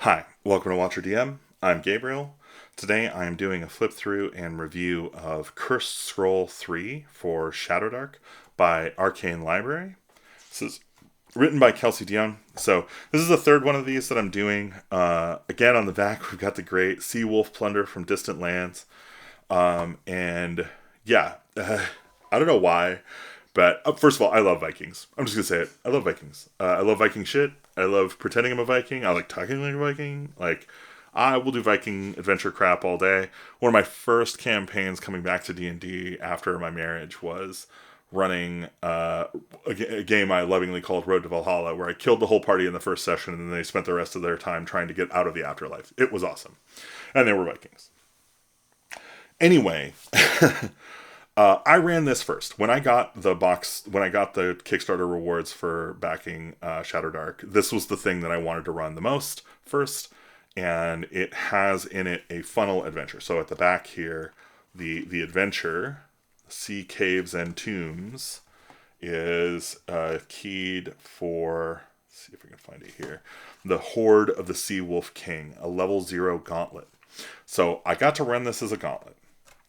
Hi, welcome to Watcher DM. I'm Gabriel. Today I am doing a flip through and review of Cursed Scroll 3 for Shadowdark by Arcane Library. This is written by Kelsey Dion. So this is the third one of these that I'm doing. Again, on the back, we've got the great Sea Wolf Plunder from Distant Lands. And yeah, I don't know why, but first of all, I love Vikings. I'm just gonna say it. I love Vikings. I love Viking shit. I love pretending I'm a Viking. I like talking like a Viking. Like, I will do Viking adventure crap all day. One of my first campaigns coming back to D&D after my marriage was running a game I lovingly called Road to Valhalla, where I killed the whole party in the first session, and then they spent the rest of their time trying to get out of the afterlife. It was awesome, and they were Vikings. Anyway, I ran this first. When I got the Kickstarter rewards for backing Shadowdark, this was the thing that I wanted to run the most first, and it has in it a funnel adventure. So at the back here, the adventure, Sea Caves and Tombs, is keyed for. Let's see if we can find it here. The Hoard of the Sea Wolf King, a level 0 gauntlet. So I got to run this as a gauntlet.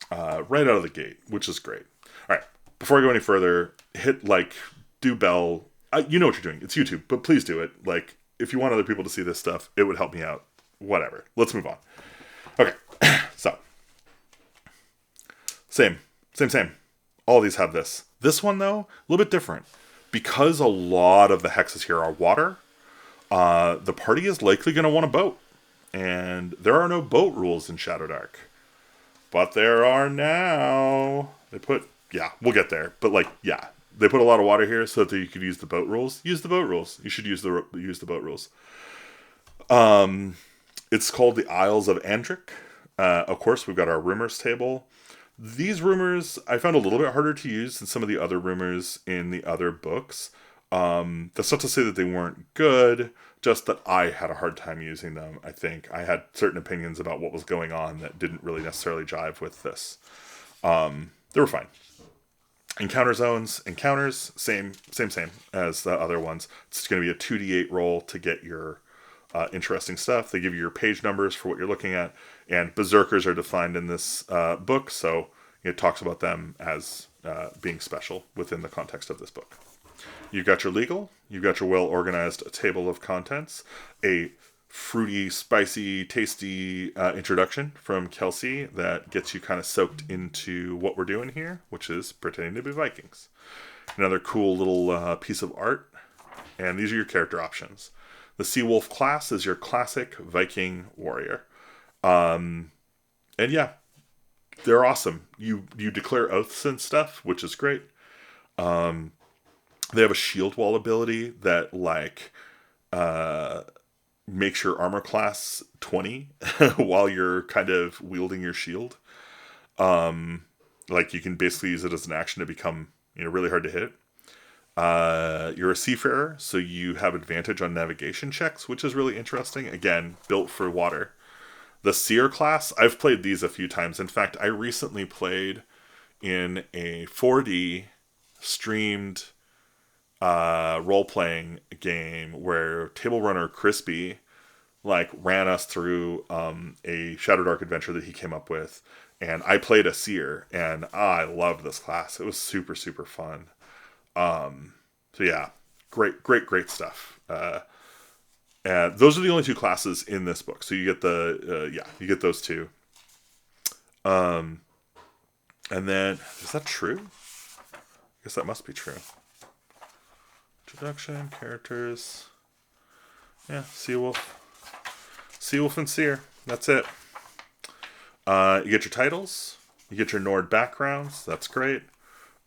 Right out of the gate, which is great. All right, before I go any further, hit like, do bell. You know what you're doing. It's YouTube, but please do it. Like, if you want other people to see this stuff, it would help me out. Whatever. Let's move on. Okay, so same. All of these have this. This one though, a little bit different because a lot of the hexes here are water. The party is likely going to want a boat, and there are no boat rules in Shadowdark. But there are now. We'll get there. But they put a lot of water here so that you could use the boat rules. Use the boat rules. You should use the boat rules. It's called the Isles of Andrik. Of course, we've got our rumors table. These rumors I found a little bit harder to use than some of the other rumors in the other books. That's not to say that they weren't good, just that I had a hard time using them. I think I had certain opinions about what was going on that didn't really necessarily jive with this. They were fine. Encounters, same as the other ones. It's going to be a 2d8 roll to get your interesting stuff. They give you your page numbers for what you're looking at, and berserkers are defined in this book, so it talks about them as being special within the context of this book. You've got your legal, you've got your well-organized table of contents, a fruity, spicy, tasty introduction from Kelsey that gets you kind of soaked into what we're doing here, which is pretending to be Vikings. Another cool little piece of art, and these are your character options. The Sea Wolf class is your classic Viking warrior. And yeah, they're awesome. You declare oaths and stuff, which is great. They have a shield wall ability that makes your armor class 20 while you're kind of wielding your shield. You can basically use it as an action to become really hard to hit. You're a seafarer, so you have advantage on navigation checks, which is really interesting. Again, built for water. The seer class, I've played these a few times. In fact, I recently played in a 4D streamed role-playing game where table runner Crispy ran us through a Shadowdark adventure that he came up with, and I played a seer, and I loved this class. It was super fun. So yeah, great stuff. And those are the only two classes in this book, so you get you get those two. And then, is that true? I guess that must be true. Introduction, characters. Yeah, Sea Wolf and Seer. That's it. You get your titles. You get your Nord backgrounds. That's great.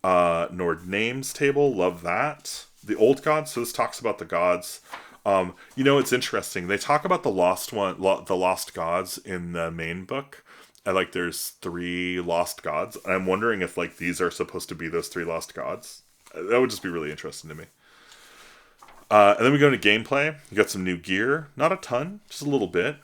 Nord names table. Love that. The old gods. So this talks about the gods. It's interesting. They talk about the the lost gods in the main book. And there's 3 lost gods. And I'm wondering if these are supposed to be those 3 lost gods. That would just be really interesting to me. And then we go into gameplay. You got some new gear. Not a ton, just a little bit.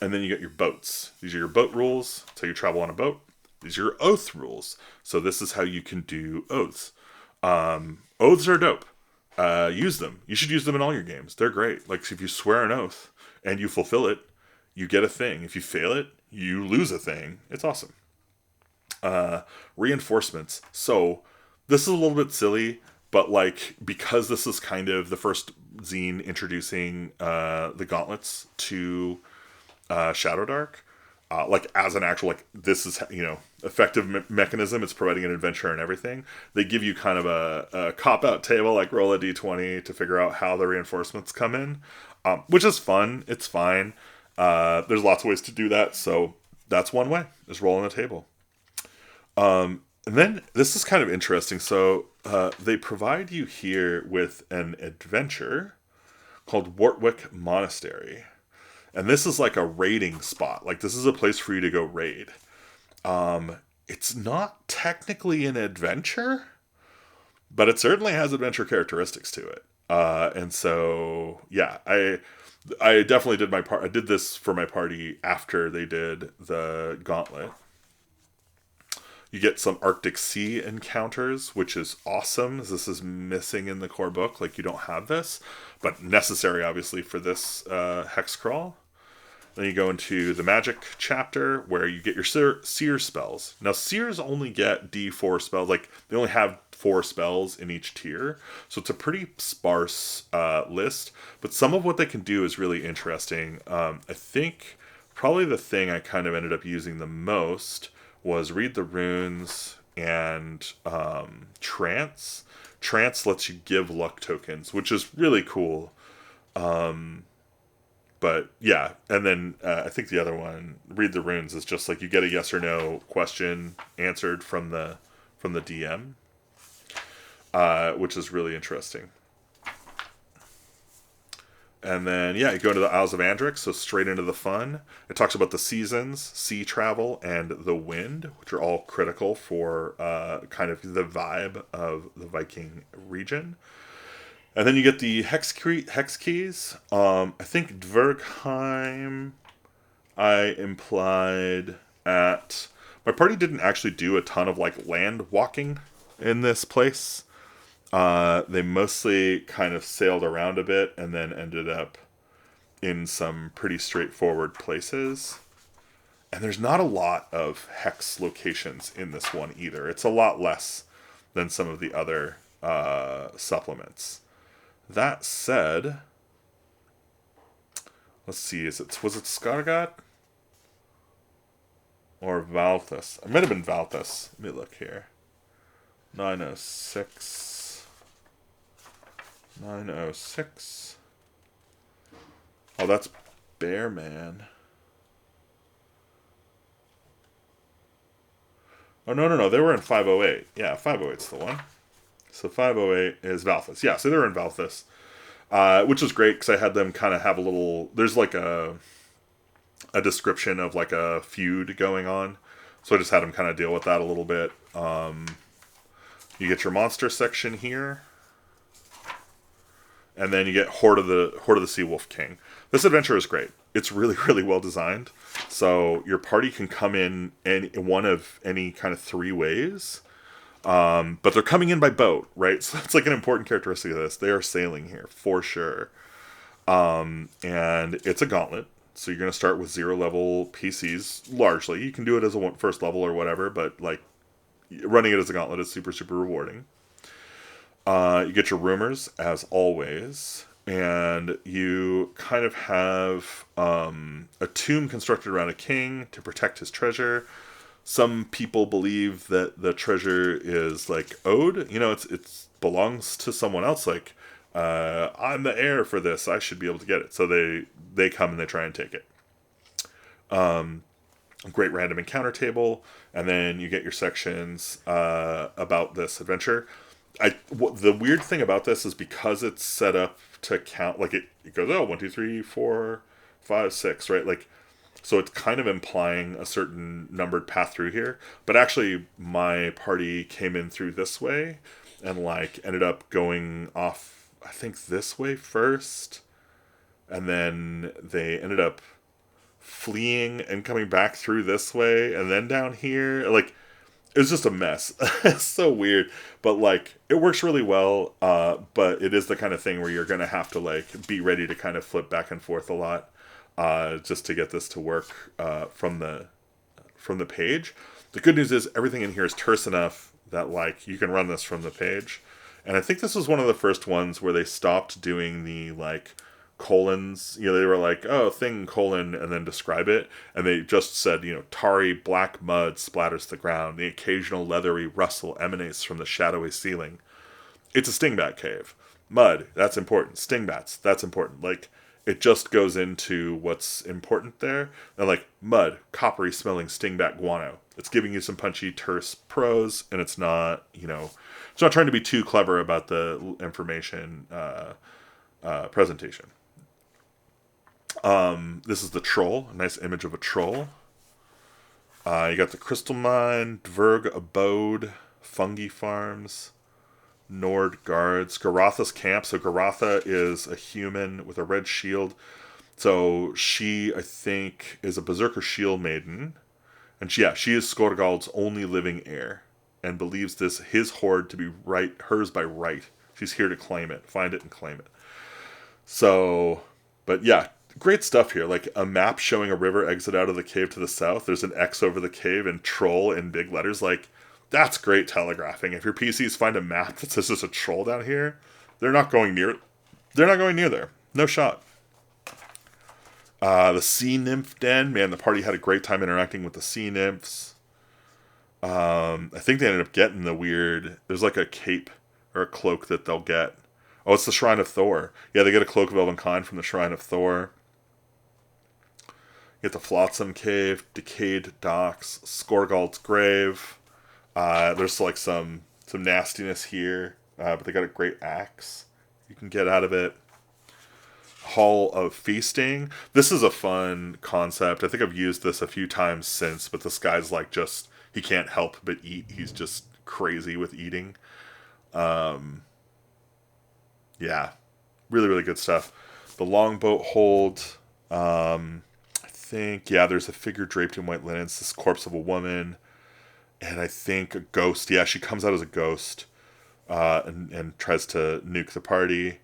And then you got your boats. These are your boat rules. That's how you travel on a boat. These are your oath rules. So this is how you can do oaths. Oaths are dope. Use them. You should use them in all your games. They're great. If you swear an oath, and you fulfill it, you get a thing. If you fail it, you lose a thing. It's awesome. Reinforcements. So this is a little bit silly, but like, because this is kind of the first zine introducing the gauntlets to Shadowdark, like as an actual, like, this is, effective mechanism. It's providing an adventure and everything. They give you kind of a cop-out table, like roll a d20 to figure out how the reinforcements come in, which is fun. It's fine. There's lots of ways to do that, so that's one way, is rolling a table. And then this is kind of interesting. So they provide you here with an adventure called Wortwick Monastery. And this is like a raiding spot. Like, this is a place for you to go raid. It's not technically an adventure, but it certainly has adventure characteristics to it. And so, yeah, I definitely did my part. I did this for my party after they did the gauntlet. You get some Arctic Sea encounters, which is awesome. This is missing in the core book. Like, you don't have this, but necessary, obviously, for this hex crawl. Then you go into the magic chapter, where you get your seer spells. Now, seers only get D4 spells. Like, they only have 4 spells in each tier, so it's a pretty sparse list. But some of what they can do is really interesting. I think probably the thing I kind of ended up using the most was read the runes and trance. Trance lets you give luck tokens, which is really cool. But yeah, and then I think the other one, read the runes, is just like you get a yes or no question answered from the DM, which is really interesting. And then, yeah, you go into the Isles of Andrik, so straight into the fun. It talks about the seasons, sea travel, and the wind, which are all critical for kind of the vibe of the Viking region. And then you get the hex keys. I think Dvergheim I implied at... My party didn't actually do a ton of, like, land walking in this place. They mostly kind of sailed around a bit and then ended up in some pretty straightforward places. And there's not a lot of hex locations in this one either. It's a lot less than some of the other supplements. That said, let's see, was it Skargat? Or Valthus? It might have been Valthus. Let me look here. 906. 906. Oh, that's Bearman. Oh, no. They were in 508. Yeah, 508's the one. So 508 is Valthus. Yeah, so they were in Valthus. Which is great, because I had them kind of have a little... There's like a description of like a feud going on. So I just had them kind of deal with that a little bit. You get your monster section here. And then you get Hoard of the Sea Wolf King. This adventure is great. It's really, really well designed. So your party can come in one of any kind of 3 ways. But they're coming in by boat, right? So that's like an important characteristic of this. They are sailing here, for sure. And it's a gauntlet. So you're going to start with 0 level PCs, largely. You can do it as a first level or whatever, but like running it as a gauntlet is super, super rewarding. You get your rumors, as always. And you kind of have a tomb constructed around a king to protect his treasure. Some people believe that the treasure is like owed. It belongs to someone else. Like, I'm the heir for this. I should be able to get it. So they come and they try and take it. Great random encounter table. And then you get your sections about this adventure. The weird thing about this is, because it's set up to count, like it goes, 1, 2, 3, 4, 5, 6, right? Like, so it's kind of implying a certain numbered path through here. But actually, my party came in through this way and like ended up going off, I think, this way first. And then they ended up fleeing and coming back through this way and then down here. Like, it was just a mess. It's so weird. But like, it works really well. But it is the kind of thing where you're going to have to like be ready to kind of flip back and forth a lot. just to get this to work from the page. The good news is everything in here is terse enough that like you can run this from the page. And I think this was one of the first ones where they stopped doing the like colons. You know, they were like, oh, thing colon, and then describe it. And they just said, you know, tarry black mud splatters the ground. The occasional leathery rustle emanates from the shadowy ceiling. It's a stingbat cave. Mud, that's important. Stingbats, that's important. Like, it just goes into what's important there. And like, mud, coppery smelling stingbat guano. It's giving you some punchy, terse prose, and it's not, you know, it's not trying to be too clever about the information presentation. This is the troll, a nice image of a troll. You got the crystal mine, Dverg abode, fungi farms, Nord guards, Garatha's camp. So Garatha is a human with a red shield. So she, I think, is a berserker shield maiden. And she is Skorgald's only living heir, and believes this his hoard to be hers by right. She's here to claim it, find it, and claim it. So, but yeah, great stuff here. Like a map showing a river exit out of the cave to the south. There's an X over the cave and troll in big letters. Like, that's great telegraphing. If your PCs find a map that says there's a troll down here, they're not going near there. No shot. The sea nymph den. Man, the party had a great time interacting with the sea nymphs. I think they ended up getting the weird... There's like a cape or a cloak that they'll get. Oh, it's the Shrine of Thor. Yeah, they get a Cloak of Elvenkind from the Shrine of Thor. You get the Flotsam Cave, Decayed Docks, Skorgald's Grave. There's like some nastiness here, but they got a great axe you can get out of it. Hall of Feasting. This is a fun concept. I think I've used this a few times since, but this guy's like just, he can't help but eat. He's just crazy with eating. Yeah, really, really good stuff. The longboat hold. I think, yeah, there's a figure draped in white linen. It's this corpse of a woman. And I think a ghost. Yeah, she comes out as a ghost and tries to nuke the party.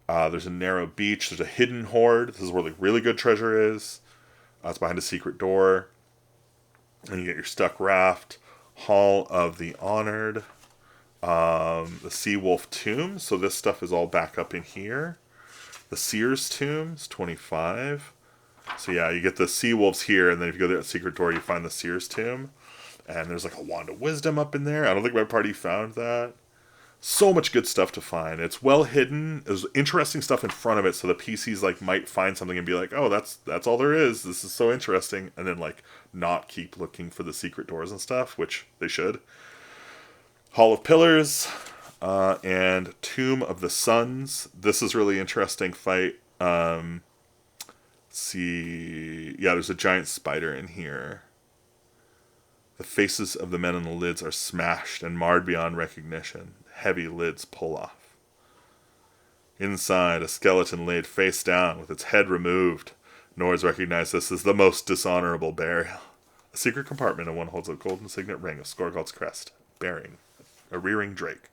There's a narrow beach. There's a hidden hoard. This is where the really good treasure is. It's behind a secret door. And you get your stuck raft. Hall of the Honored. The Sea Wolf Tomb. So this stuff is all back up in here. The Seer's Tomb is 25. So yeah, you get the Sea Wolves here, and then if you go to that secret door, you find the Seer's Tomb. And there's like a Wand of Wisdom up in there. I don't think my party found that. So much good stuff to find. It's well hidden. There's interesting stuff in front of it, so the PCs like might find something and be like, "Oh, that's all there is. This is so interesting," and then like not keep looking for the secret doors and stuff, which they should. Hall of Pillars and Tomb of the Suns. This is really interesting fight. See, yeah, there's a giant spider in here. The faces of the men on the lids are smashed and marred beyond recognition. Heavy lids pull off. Inside, a skeleton laid face down with its head removed. Nords recognize this as the most dishonorable burial. A secret compartment, and one holds a golden signet ring of Skorgald's crest, bearing a rearing drake.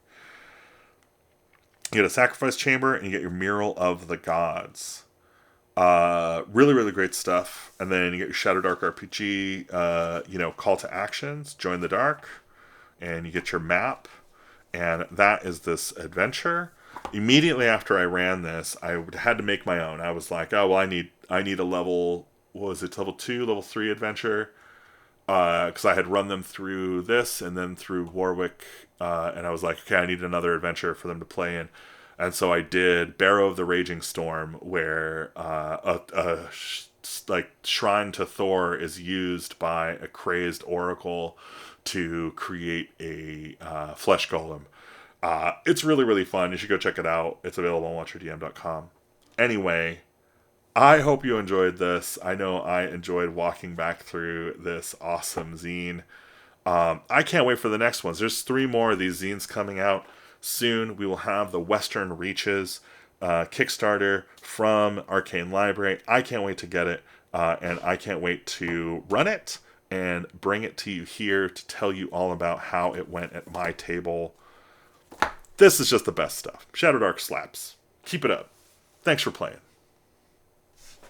You get a sacrifice chamber, and you get your mural of the gods. Really, really great stuff. And then you get your Shadowdark RPG, call to actions, join the dark, and you get your map. And that is this adventure. Immediately after I ran this, I had to make my own. I was like, oh, well, I need a level, what was it, level 2, level 3 adventure? Because I had run them through this and then through Wortwick, and I was like, okay, I need another adventure for them to play in. And so I did Barrow of the Raging Storm, where Shrine to Thor is used by a crazed oracle to create a flesh golem. It's really, really fun. You should go check it out. It's available on watchyourdm.com. Anyway, I hope you enjoyed this. I know I enjoyed walking back through this awesome zine. I can't wait for the next ones. There's 3 more of these zines coming out soon. We will have the Western Reaches Kickstarter from Arcane Library. I can't wait to get it, and I can't wait to run it and bring it to you here to tell you all about how it went at my table. This is just the best stuff. Shadowdark slaps. Keep it up. Thanks for playing.